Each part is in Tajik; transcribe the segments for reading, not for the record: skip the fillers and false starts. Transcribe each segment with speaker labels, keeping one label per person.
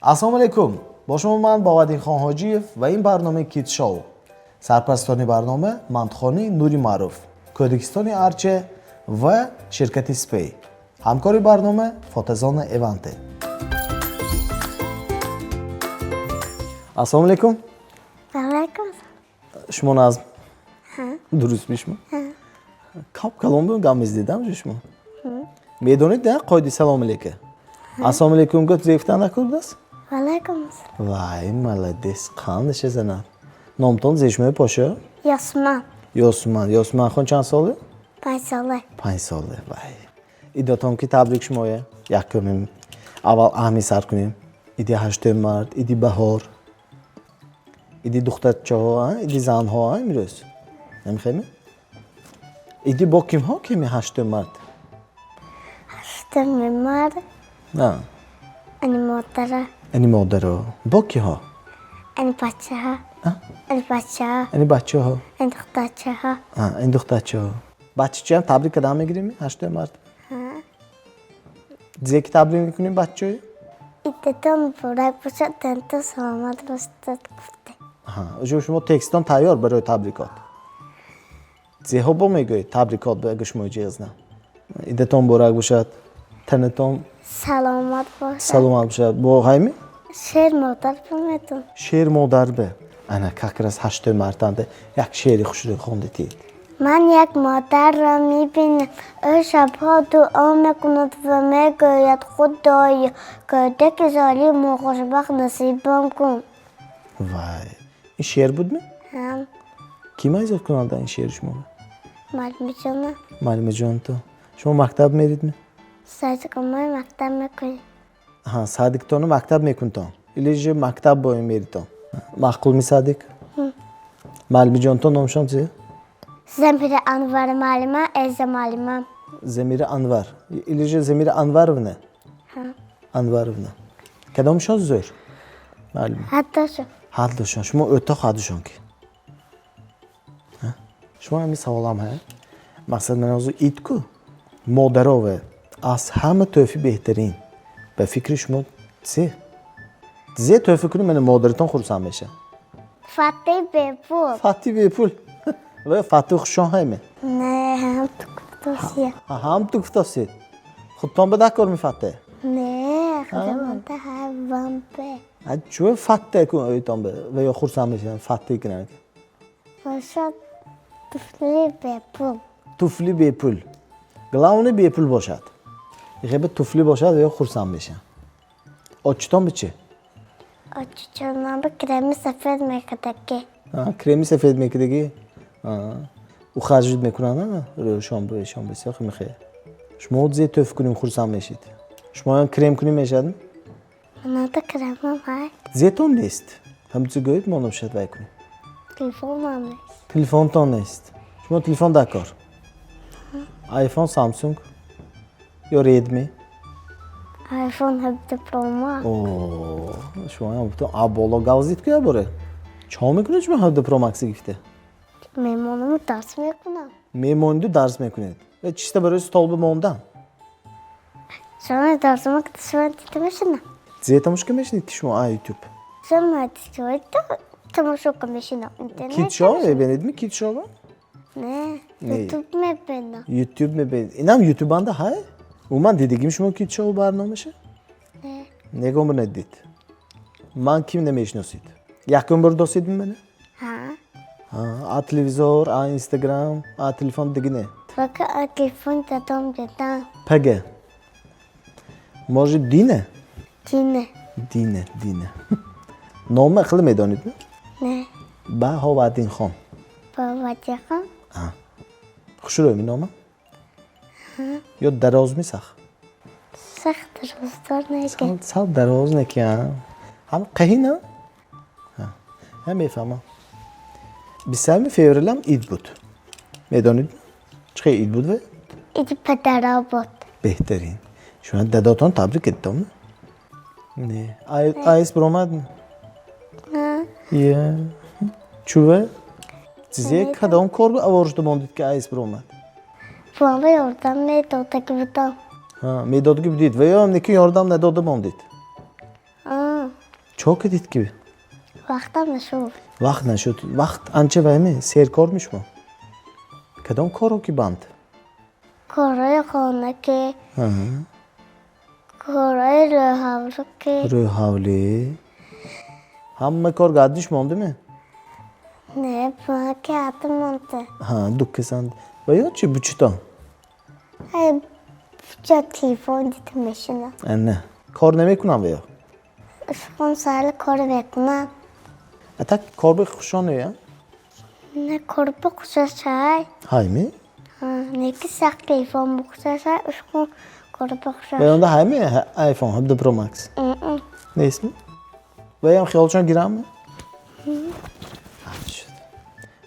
Speaker 1: assalomu alaykum. Boshimdan Bobadinxon Hojiyev va این برنامه کیت شو. سرپرستانی برنامه مندخانی نوری معروف، کودکستانی ارچه و شرکت سپی. همکاری برنامه فاتزان ایونته. assalomu alaykum.
Speaker 2: Alaykum.
Speaker 1: شما نظم درست میشم؟ کاب کلام بگم گامیز دیدم شما. میدونید نه قاعده سلام علیکم. assalomu alaykum گفت زیفتن نکردست؟
Speaker 2: Alaykum.
Speaker 1: وای مالدیس خانش زنان. نامتون زیشمه پاشه؟
Speaker 2: Yasman.
Speaker 1: یاسمان خون چند ساله؟
Speaker 2: 5 ساله.
Speaker 1: 5 ساله. وای. ایداتون کی تبریک شمایه؟ یک کنیم. اول اهمی سر کنیم. ایدی 8 مرد، ایدی بهار. ایدی دخترچه ها، ایدی زن ها میرس. نمیخوایم؟ ایدی با کیم ها کمی 8 مرد؟
Speaker 2: 8 مرد.
Speaker 1: نه.
Speaker 2: Ani مادره.
Speaker 1: اینی مادر با کی ها؟
Speaker 2: Ani بچه ها. Ani بچه ها.
Speaker 1: اینی بچه ها.
Speaker 2: Ani دخترچه ها.
Speaker 1: این دخترچه ها. بچه هم تبریک کدام میگیریم؟ 8 مرد. دیگه کی تبریک میکنیم بچه؟
Speaker 2: ایدتون برای باشد تنت سلامت باشد گفته.
Speaker 1: شما تکستان تیار برای تبریکات. زیها با میگوید تبریکات به شما جیز نه. ایدتون برای باشد تنتون
Speaker 2: سلامت باشد.
Speaker 1: سلامت باشد. با هایمی؟
Speaker 2: شیر مادر بمیدون.
Speaker 1: شیر مادر به. انا کاکرس 8 مرتنده یک شیری خوشی خوندید.
Speaker 2: من یک مادر را میبینم. او شبها دعا میکند و میگوید خدایا کودک ظالم و خوشبخت نصیبم کن.
Speaker 1: وای. این شعر بود می؟
Speaker 2: هم
Speaker 1: کی ایجاد کننده این شعر شما؟
Speaker 2: معلومی جانم.
Speaker 1: معلم جان تو. شما مکتب میرید می؟
Speaker 2: سازگامای مکتب میکنی.
Speaker 1: صادق تو مکتب میکنتان. ایلیج مکتب با میریتان. معقول می صادق؟ معلم جان تو نامشون چیه؟
Speaker 2: زمیر انوار معلمه از معلمم.
Speaker 1: زمیر انور. ایلیج زمیر انور ونه. انور ونه. کدامشون زور؟ معلم.
Speaker 2: حتی شو.
Speaker 1: هر دوشان. شما اتاق هردوشان کی؟ شما همی سوالم ها. مقصد من از اید کو مادرها از همه توفی بهترین به فکر شما چه توفی کنی من مادرتان خرسان میشه.
Speaker 2: فتی بپول.
Speaker 1: فتی به پول و فتی خوشان همه.
Speaker 2: نه هم تو کفتاسیه.
Speaker 1: هم تو کفتاسید. خودتان به دکار میفته.
Speaker 2: نه خودم تا هم به.
Speaker 1: چه فتی کن ایتان به و یا خرسان میشه فتی کنن.
Speaker 2: باشد طفلی بپول.
Speaker 1: طفلی به پول. گلاونی به پول باشد. یه طفلی باشد و یا خرسان میشه. آچتان به چه؟
Speaker 2: آچچانم به کرمی سفید میکده که.
Speaker 1: کرمی سفید میکده که. او خرجت میکنن نه؟ روشان بسیار خیلی میخواد. شما زیاد توف کنیم خرسان میشید. شما هم کرم کنیم میشد؟
Speaker 2: من تا کرمم های.
Speaker 1: زیتون نیست. هم چه گوید ما نمیشد وای کنیم.
Speaker 2: تلفون هم نیست.
Speaker 1: تلفن تان نیست. شما تلفن دکار. آیفون سامسونگ یا ریدمی.
Speaker 2: آیفون 17 پرو ماکس.
Speaker 1: اوه شما هم تو ابولا گازید که بره. چه میکنید شما 17 پرو ماکس گفته؟
Speaker 2: میمونم درس میکنم.
Speaker 1: میموندو درس میکنید. و چیسته برای طالب موندن.
Speaker 2: شما درسمو که شما دیده میشنم.
Speaker 1: زیاد مشکل میشنید که شما یوتیوب.
Speaker 2: شما دیده تماشا میشنم.
Speaker 1: کیت شو ببینید می کیت شو؟
Speaker 2: نه یوتیوب میبینم.
Speaker 1: یوتیوب میبینید. اینم یوتیوب انده های؟ من دیدگیم شما کیت شو برنامهشه؟
Speaker 2: نه.
Speaker 1: نگم ندید. من کیم نمیشناسید؟ یکم بر دوستید منه؟ ها. تلویزیون، اینستاگرام، تلفن دیگه نه.
Speaker 2: فقط تلفن دادم دیدم.
Speaker 1: پگه. موج دینه؟
Speaker 2: دینه.
Speaker 1: نام خیلی میدانید نه؟
Speaker 2: نه.
Speaker 1: بهاءالدین
Speaker 2: بابا خان.
Speaker 1: خوش روی نامه؟ یا دراز میسخ؟
Speaker 2: سخت روزدار نگه.
Speaker 1: سال دراز نکه. هم قهی نه؟ هم میفهمم. 23 فوریه اید بود. میدانید؟ چه اید بود و؟
Speaker 2: ایدی پدرها بود.
Speaker 1: بهترین. شما داداتان تبریک اتم نه؟ آیس برآمد؟
Speaker 2: نه.
Speaker 1: یه. چوه؟ چیزی کدام کار آورد موندید که آیس برآمد؟
Speaker 2: بابا یاردم میداد که بودم.
Speaker 1: میداد که بدید و یا هم نکی یاردم نداده موندید؟ Çok edit gibi.
Speaker 2: وقتا مشهور
Speaker 1: Vaqt nashud. Vaqt ancha vaymi? Serkormishmi? Kadam karo ki band.
Speaker 2: کارهای خانه که
Speaker 1: Ha.
Speaker 2: کارهای راه که
Speaker 1: Röhavli. Hamma kor gaddish mondimi?
Speaker 2: نه بنا که حتی منته
Speaker 1: Ha, dukkesan. Va yo'chi buchiton.
Speaker 2: ای جا تیفون دیده میشنم
Speaker 1: Anne. Kor nemikunam veyo.
Speaker 2: اشکان سال کار میکنم
Speaker 1: Atak kor be khushone ya.
Speaker 2: نه کار بخصوص های
Speaker 1: Haymi?
Speaker 2: نه که سخت تیفون بخصوص های اشکان کار بخصوص
Speaker 1: Ve onda haymi iPhone hep de Pro Max. Ne ismi? Ve yam xiyolchon girammi?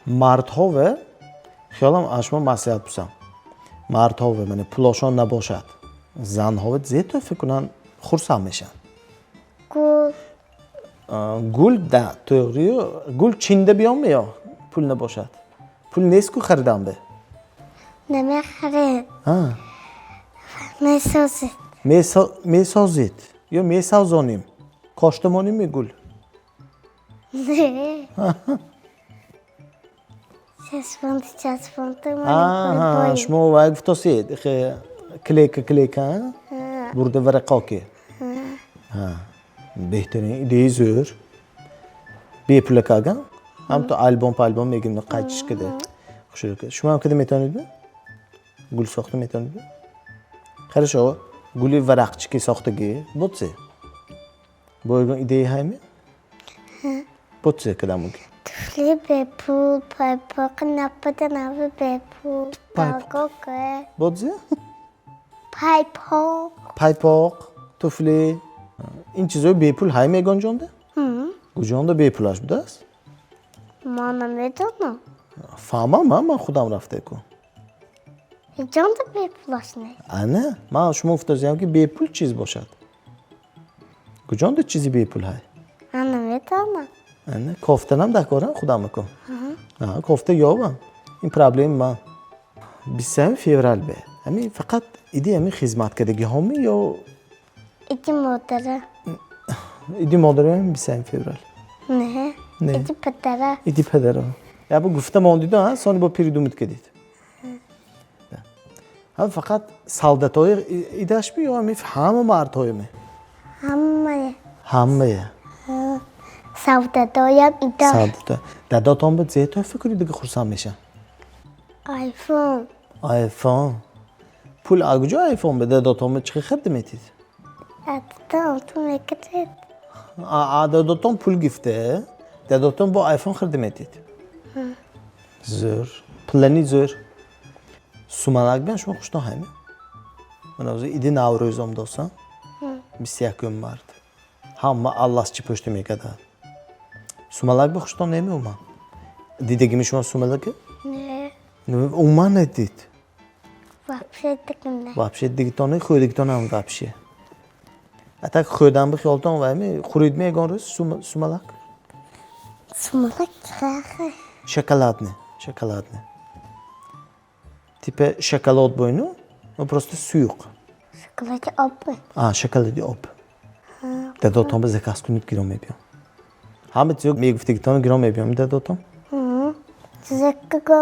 Speaker 1: Mardhove خیالم اشما مسئله بسام مردها من پولاشان نباشد زنها زیاد فکر کنن خرسم میشن
Speaker 2: گل
Speaker 1: گل ده توریو گل چینده بیام یا پول نباشد پول نیست که خریدم به
Speaker 2: نمیخرید
Speaker 1: ها
Speaker 2: میسازید
Speaker 1: میسازید یا میسازانیم کاشتمانیم می گل
Speaker 2: نه چسبانده
Speaker 1: آها شما واقف توسید کلیک ها برده ورقا که ها بهترین ایده زور بی پول کاغن هم تو آلبوم میگیم قاچش کده خوشو که شما هم کده میتونید به گل ساخته میتونید به خیرش آقا گلی ورقچی که ساختگی بودسه باید ایده هایمی بودسه کدام میگی
Speaker 2: طفلی به پول پایپاق نپده نوه به پول باگو که
Speaker 1: بودسه
Speaker 2: پایپاق
Speaker 1: پایپاق توفلی این چیزای بی پول هایمی گنجانده گنجانده بی پولاش بوده است
Speaker 2: ما نمیدونم
Speaker 1: فهمم من خودم رفته کن
Speaker 2: جان ده به پولاش نه
Speaker 1: نه من شما افتادم که بی پول چیز باشد گنجانده چیزی بی پول های
Speaker 2: من نمیدونم
Speaker 1: نه کافتنم دکارم خودم میکن کافته یابم این پرابلم من 23 فوریه به همین فقط ایده همین خدمت کردگی همی یا
Speaker 2: ایدی مادره
Speaker 1: ایده مادرم 23 فوریه
Speaker 2: نه
Speaker 1: نه.
Speaker 2: ایدی پدره
Speaker 1: ایده پدرم یا با گفته ماندید ها سانی با پیری دومت کردید هم فقط سالدتای ایدهش بی یا همین همه مردهای می همه
Speaker 2: سوده دایم ایده
Speaker 1: سالدتا داداتان به زیتو فکری دیگه خورسان میشن
Speaker 2: آیفون
Speaker 1: آیفون پول اگجا آیفون به داداتان به چی خرد میتید
Speaker 2: اتدام تو میکتید
Speaker 1: داداتان پول گفته داداتان با آیفون خرد میتید زور پلنی زور سومنک بیان شما خوشتان همه من از ایده نوروزم دوستان 21 gün vardı. Hamma Allahçı pöştü kadar. Sumalak bir hoştan ne mi olman? Dide gibi şu an sumalak?
Speaker 2: نه
Speaker 1: Ne olman ne did?
Speaker 2: вообще таким не
Speaker 1: Вообще digitonu khoydikton ham вообще. Atak khoydan bir xiyolton var mı? Khuruytmay gonruz sumalak.
Speaker 2: Сумалак хахы
Speaker 1: Şokoladni. Tipe şokolad boynu. O просто suyuq.
Speaker 2: шоколаде опы
Speaker 1: Şokoladi op. Dadotam به zakaz kunib girom mebiyon. Hamit yok meguftikton girom mebiyon dadotam.
Speaker 2: زکگو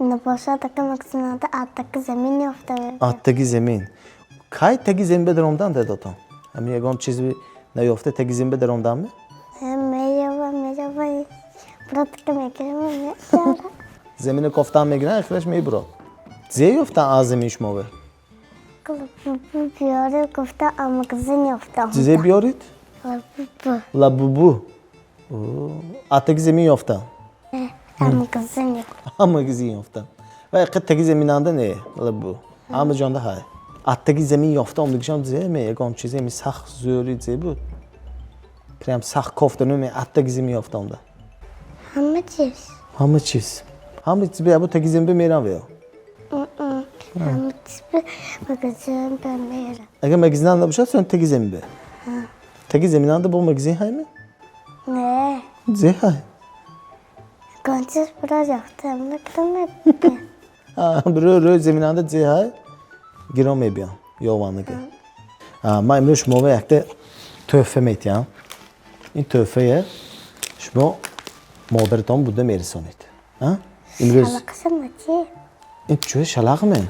Speaker 2: نباشد که مکسنات آتک زمینی افتاده
Speaker 1: Attagi zemin. Kay tagi zemin bederomdan dadotam. Hem yagon çizi neyofte tagi zemin bederomdan mı?
Speaker 2: میجوه برات که میگیرم
Speaker 1: Zemine koftan megren akhirash me bro. Zeyoftan azemish move.
Speaker 2: بیاره گفته آمگزین افتام
Speaker 1: Size biyorit? La bubu. Attagi zemin yoftan.
Speaker 2: آمگزین
Speaker 1: Ama gizin yoftan. Ve qit tagi zeminanda ne? La bu. Ama jonda hay. Attagi zemin yoftan omdigisham ze me yagon çizi mi sakh zori ze bu. Prям sakh koftanu me attagi zemin yoftan da.
Speaker 2: همه چیز
Speaker 1: Hamı çiz. Hamı çiz be bu tagi zemin meran ve.
Speaker 2: همه چیز مگزین بمیرم
Speaker 1: Eğer magazinden de başa sen tagi zemin be. Tagi zeminanda bu magazin hay mı?
Speaker 2: نه
Speaker 1: Ze hay.
Speaker 2: گانچیز برا رفتم نکتم
Speaker 1: Bro zeminanda ze hay. Girom mebiyan. Yovanlığı. Ma emroş mova yakta töhfe met ya. این تحفه شما مادرتان بوده میرسانید. امروز
Speaker 2: شلقشم چی؟
Speaker 1: این چوه شلقمه؟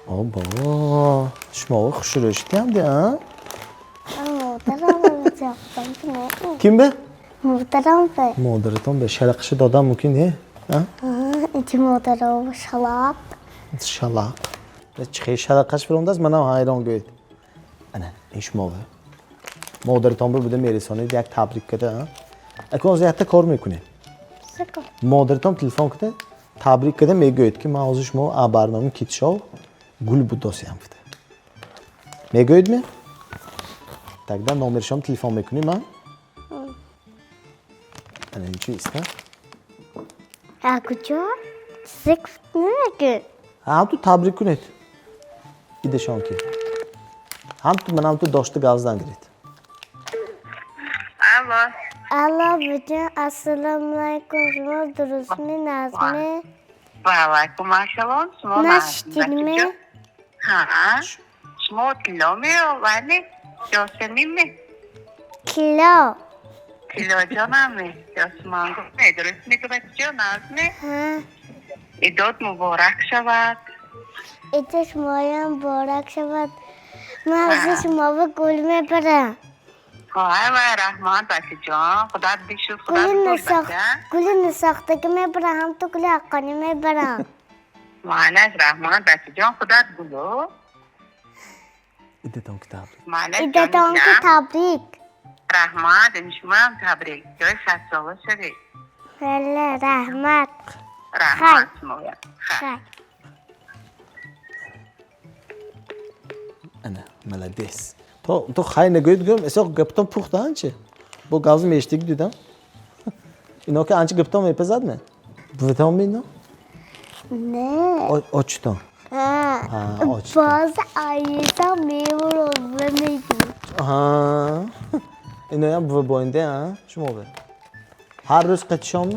Speaker 2: آه
Speaker 1: بابا شما خوش رشتی هم ده ها؟
Speaker 2: مادرم بچفتم که نه
Speaker 1: کیم به؟
Speaker 2: مادرم به
Speaker 1: مادرتان به شلقش دادم ممکن نه؟
Speaker 2: اینجا مادرم شلق
Speaker 1: شلق چه شلقش برونده است منم حیران گوید. انا این شما به مادرتان بوده میرسانید یک تبریک کده اکنون زیادت کار میکنه.
Speaker 2: سکر
Speaker 1: مادرتان تلفن کده تبریک کده میگوید که من از شما برنامه کیت شو گل بود دستم بده. میگوید می؟ تقدر نامرشام تلفن میکنی من؟ انا این چیست نه؟
Speaker 2: کجا؟ سکر نمیگه
Speaker 1: هم تو تبریک کنید. ایدشان که هم تو من هم تو داشته گازدن گرید.
Speaker 2: Allah bacım, assalamu alaikum. Şuna duruz mu, naz mı?
Speaker 3: وعلیکم السلام. شما
Speaker 2: نشتید می؟
Speaker 3: ها شما کیلومه ولی جاسمینه
Speaker 2: Kilo.
Speaker 3: کیلو جانمه جاسمان گفته درست میگه بچه نازمه
Speaker 2: Ha.
Speaker 3: ایداد مبارک شود
Speaker 2: İte şumayam borak şabat. Mağazı şumava gül me para.
Speaker 3: های و رحمان بچه جان خدا بیشتر خدا
Speaker 2: Gülün
Speaker 3: بیشتر
Speaker 2: nasak.
Speaker 3: بچه
Speaker 2: Gülün nasaktaki me para. Ham to gülü hakkani me para.
Speaker 3: مالش رحمان بچه جان خدا گلو
Speaker 1: ایدتان که تبریک.
Speaker 3: مالش
Speaker 2: İte tam ki tabrik.
Speaker 3: رحمان دنشما هم تبریک جای 60 ساله شده
Speaker 2: Valla rahmat.
Speaker 3: رحمان شما
Speaker 2: Hay.
Speaker 1: انا ملدیس. تو خیلی نگوید گم اصلا گپتم پخته هنچه. با گاز میشتیگ دیدم. اینا که هنچه گپتم میپزد نه. بودم مینا.
Speaker 2: Ne?
Speaker 1: آچتان. آچتان.
Speaker 2: Bazı ayıda memur olma meydi.
Speaker 1: ها اینا هم باینده ها شما به هر روز قدشام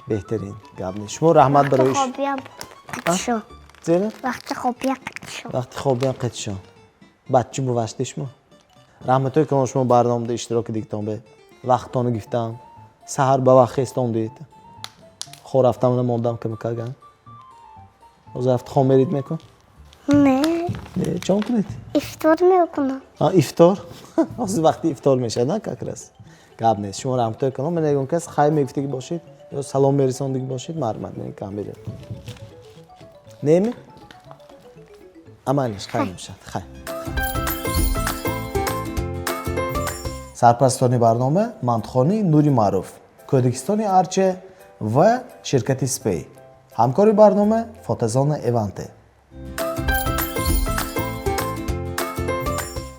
Speaker 1: بهترین قبل شما رحمت برایش
Speaker 2: خوابیم قدشو.
Speaker 1: زیرا
Speaker 2: وقتی خوابیم قدشو.
Speaker 1: وقتی خوابیان قدشام بچه بو وشتش ما رحمت های که شما برنامه ده اشتراک دیگتان به وقتانو گفتم سهر با وقت خستان دید خور رفتم اونم موندم که میکرگن از رفت خام برید میکن
Speaker 2: Ne?
Speaker 1: نه چون کنید
Speaker 2: İftar mı okuna?
Speaker 1: افطار از وقتی افطار میشه نه کاکرس قبل نیست شما رحمت کنم من نگم کس خیر میگفتگی باشید یا سلام برساندگی باشید مرمت نه کم بده نمی عملش خیر میشه خیر سرپرستانی برنامه مندخانی نوری معروف کودکستانی ارچه و شرکت سپی همکاری برنامه فاتزان ایونته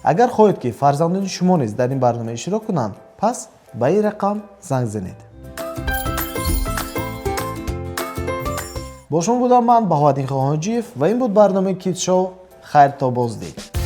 Speaker 1: اگر خواهید که فرزندان شما نیز در این برنامه اشتراک کنند پس به این رقم زنگ زنید. با شما بودم من بهادین خواهاجیف و این بود برنامه کیت شو خیر تا بازدید.